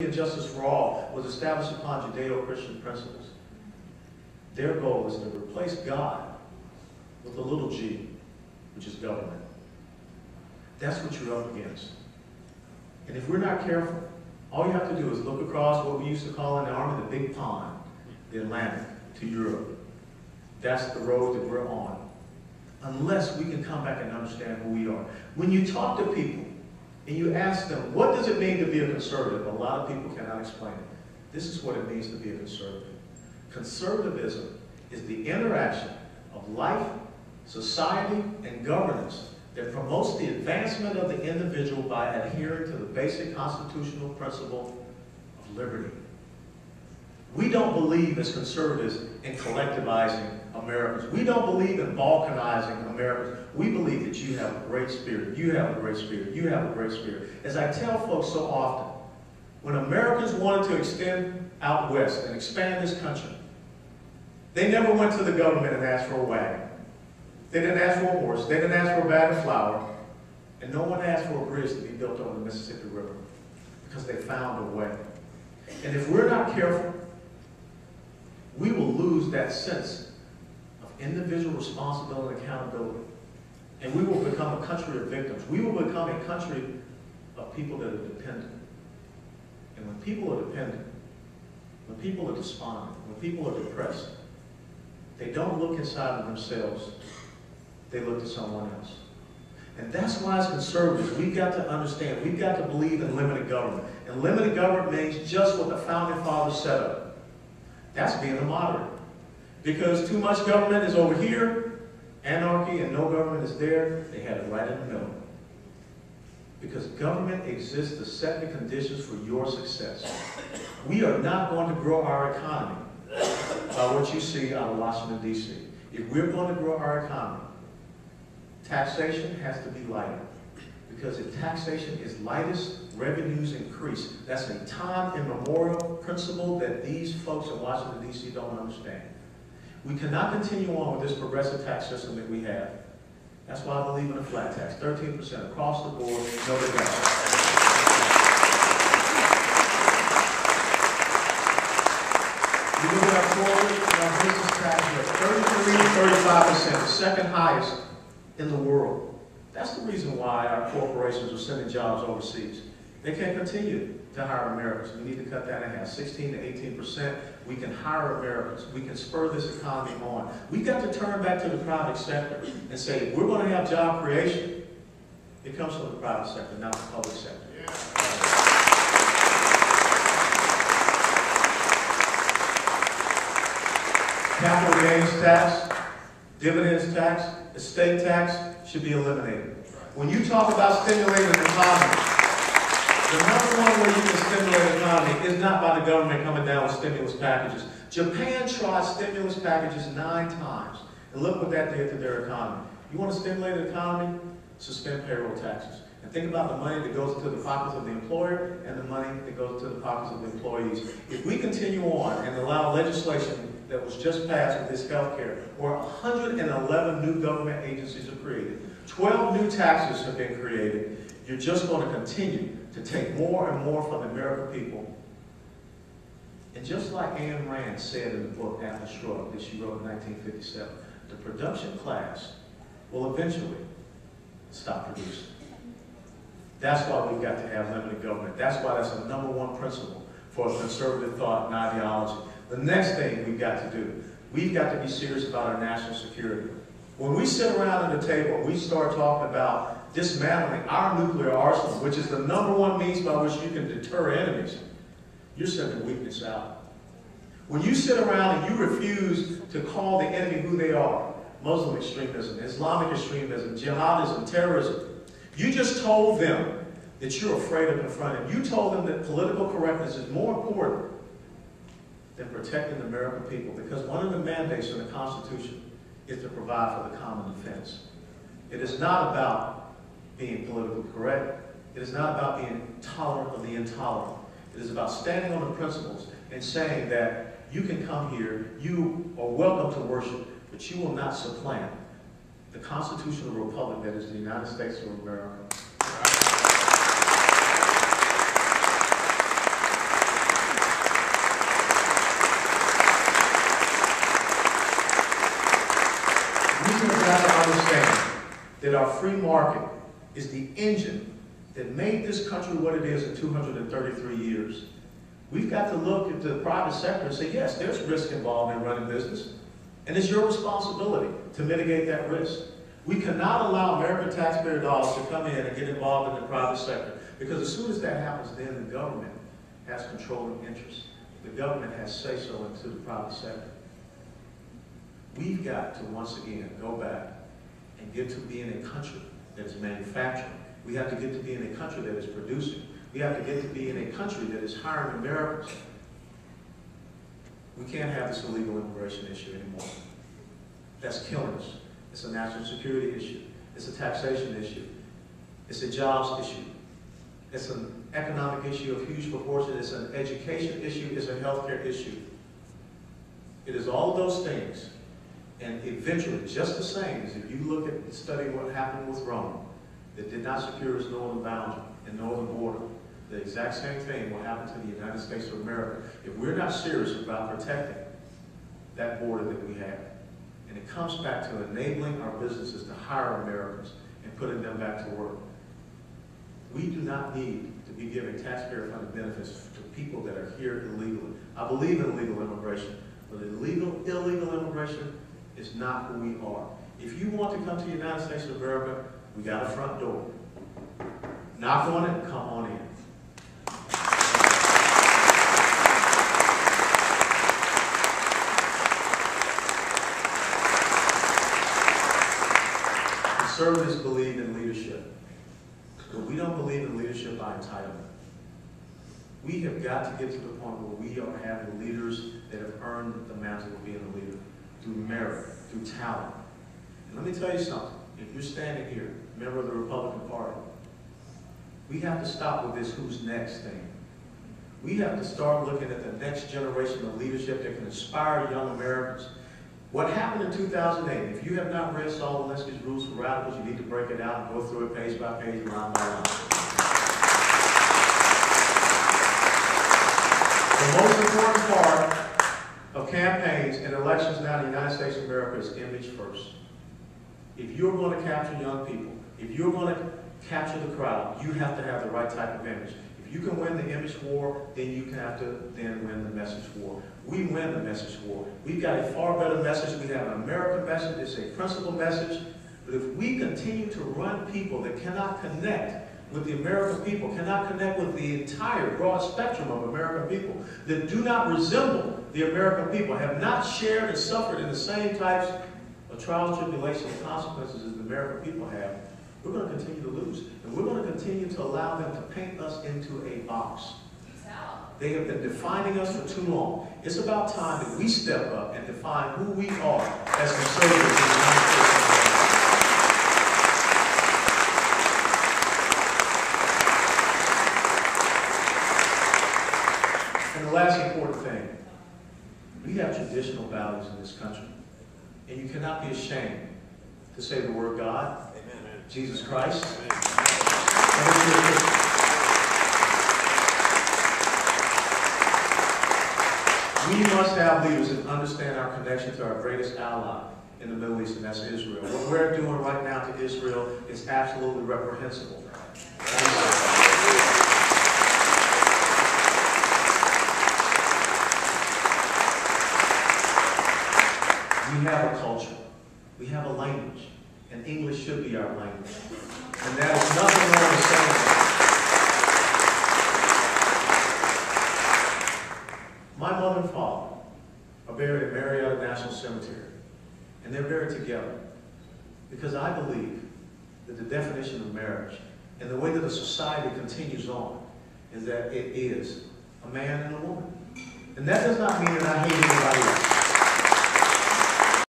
and justice for all was established upon Judeo-Christian principles. Their goal is to replace God with a little g, which is government. That's what you're up against. And if we're not careful, all you have to do is look across what we used to call in the Army the big pond, the Atlantic, to Europe. That's the road that we're on. Unless we can come back and understand who we are. When you talk to people and you ask them, what does it mean to be a conservative? A lot of people cannot explain it. This is what it means to be a conservative. Conservatism is the interaction of life, society, and governance that promotes the advancement of the individual by adhering to the basic constitutional principle of liberty. We don't believe as conservatives in collectivizing Americans. We don't believe in balkanizing Americans. We believe that you have a great spirit. You have a great spirit. You have a great spirit. As I tell folks so often, when Americans wanted to extend out west and expand this country, they never went to the government and asked for a wagon. They didn't ask for a horse. They didn't ask for a bag of flour. And no one asked for a bridge to be built over the Mississippi River because they found a way. And if we're not careful, we will lose that sense of individual responsibility and accountability. And we will become a country of victims. We will become a country of people that are dependent. And when people are dependent, when people are despondent, when people are depressed, they don't look inside of themselves. They look to someone else. And that's why as conservatives, we've got to understand, we've got to believe in limited government. And limited government means just what the founding fathers set up. That's being a moderate. Because too much government is over here, anarchy and no government is there, they had it right in the middle. Because government exists to set the conditions for your success. We are not going to grow our economy by what you see out of Washington, D.C. If we're going to grow our economy, taxation has to be lighter. Because if taxation is lightest, revenues increase. That's a time immemorial principle that these folks in Washington, D.C. don't understand. We cannot continue on with this progressive tax system that we have. That's why I believe in a flat tax, 13% across the board, no deduction. You look at our corporate and our business tax rate, 33 to 35%, the second highest in the world. That's the reason why our corporations are sending jobs overseas. They can't continue to hire Americans. We need to cut that in half, 16 to 18%. We can hire Americans. We can spur this economy on. We've got to turn back to the private sector and say, if we're going to have job creation, it comes from the private sector, not the public sector. Yeah. Capital gains tax, dividends tax, estate tax should be eliminated. When you talk about stimulating the economy, the number one way you can stimulate the economy is not by the government coming down with stimulus packages. Japan tried stimulus packages 9 times, and look what that did to their economy. You want to stimulate the economy? Suspend payroll taxes. And think about the money that goes into the pockets of the employer and the money that goes into the pockets of the employees. If we continue on and allow legislation that was just passed with this health care, where 111 new government agencies are created, 12 new taxes have been created, you're just going to continue to take more and more from the American people. And just like Ayn Rand said in the book Atlas Shrugged that she wrote in 1957, the production class will eventually stop producing. That's why we've got to have limited government. That's why that's the number one principle for conservative thought and ideology. The next thing we've got to do, we've got to be serious about our national security. When we sit around at the table and we start talking about dismantling our nuclear arsenal, which is the number one means by which you can deter enemies, you're sending weakness out. When you sit around and you refuse to call the enemy who they are, Muslim extremism, Islamic extremism, jihadism, terrorism, you just told them that you're afraid of confronting. You told them that political correctness is more important than protecting the American people, because one of the mandates in the Constitution is to provide for the common defense. It is not about being politically correct. It is not about being tolerant of the intolerant. It is about standing on the principles and saying that you can come here, you are welcome to worship, but you will not supplant the constitutional republic that is the United States of America. free market is the engine that made this country what it is in 233 years. We've got to look at the private sector and say, yes, there's risk involved in running business, and it's your responsibility to mitigate that risk. We cannot allow American taxpayer dollars to come in and get involved in the private sector, because as soon as that happens, then the government has controlling interest. The government has say-so into the private sector. We've got to, once again, go back and get to being a country that is manufacturing. We have to get to being a country that is producing. We have to get to being a country that is hiring Americans. We can't have this illegal immigration issue anymore. That's killing us. It's a national security issue. It's a taxation issue. It's a jobs issue. It's an economic issue of huge proportion. It's an education issue. It's a healthcare issue. It is all of those things. And eventually, just the same as if you look at and study what happened with Rome, that did not secure its northern boundary and northern border, the exact same thing will happen to the United States of America if we're not serious about protecting that border that we have. And it comes back to enabling our businesses to hire Americans and putting them back to work. We do not need to be giving taxpayer-funded benefits to people that are here illegally. I believe in legal immigration, but illegal immigration is not who we are. If you want to come to the United States of America, we got a front door. Knock on it and come on in. Conservatives believe in leadership, but we don't believe in leadership by entitlement. We have got to get to the point where we are having leaders that have earned the mantle of being a leader through merit, through talent. And let me tell you something. If you're standing here, member of the Republican Party, we have to stop with this who's next thing. We have to start looking at the next generation of leadership that can inspire young Americans. What happened in 2008, if you have not read Saul Alinsky's Rules for Radicals, you need to break it out and go through it page by page, line by line. The most important part of campaigns and elections now in the United States of America is image first. If you're going to capture young people, if you're going to capture the crowd, you have to have the right type of image. If you can win the image war, then you have to then win the message war. We win the message war. We've got a far better message. We have an American message. It's a principle message. But if we continue to run people that cannot connect with the American people, cannot connect with the entire broad spectrum of American people, that do not resemble the American people, have not shared and suffered in the same types of trials, tribulations, and consequences as the American people have, we're going to continue to lose. And we're going to continue to allow them to paint us into a box. They have been defining us for too long. It's about time that we step up and define who we are as conservatives in the United States of America. And the last important thing, we have traditional values in this country. And you cannot be ashamed to say the word God, amen, Jesus Christ. We must have leaders that understand our connection to our greatest ally in the Middle East, and that's Israel. What we're doing right now to Israel is absolutely reprehensible. We have a culture. We have a language. And English should be our language. And that is nothing wrong with saying that. My mother and father are buried at Marietta National Cemetery. And they're buried together. Because I believe that the definition of marriage and the way that a society continues on is that it is a man and a woman. And that does not mean that I hate anybody else.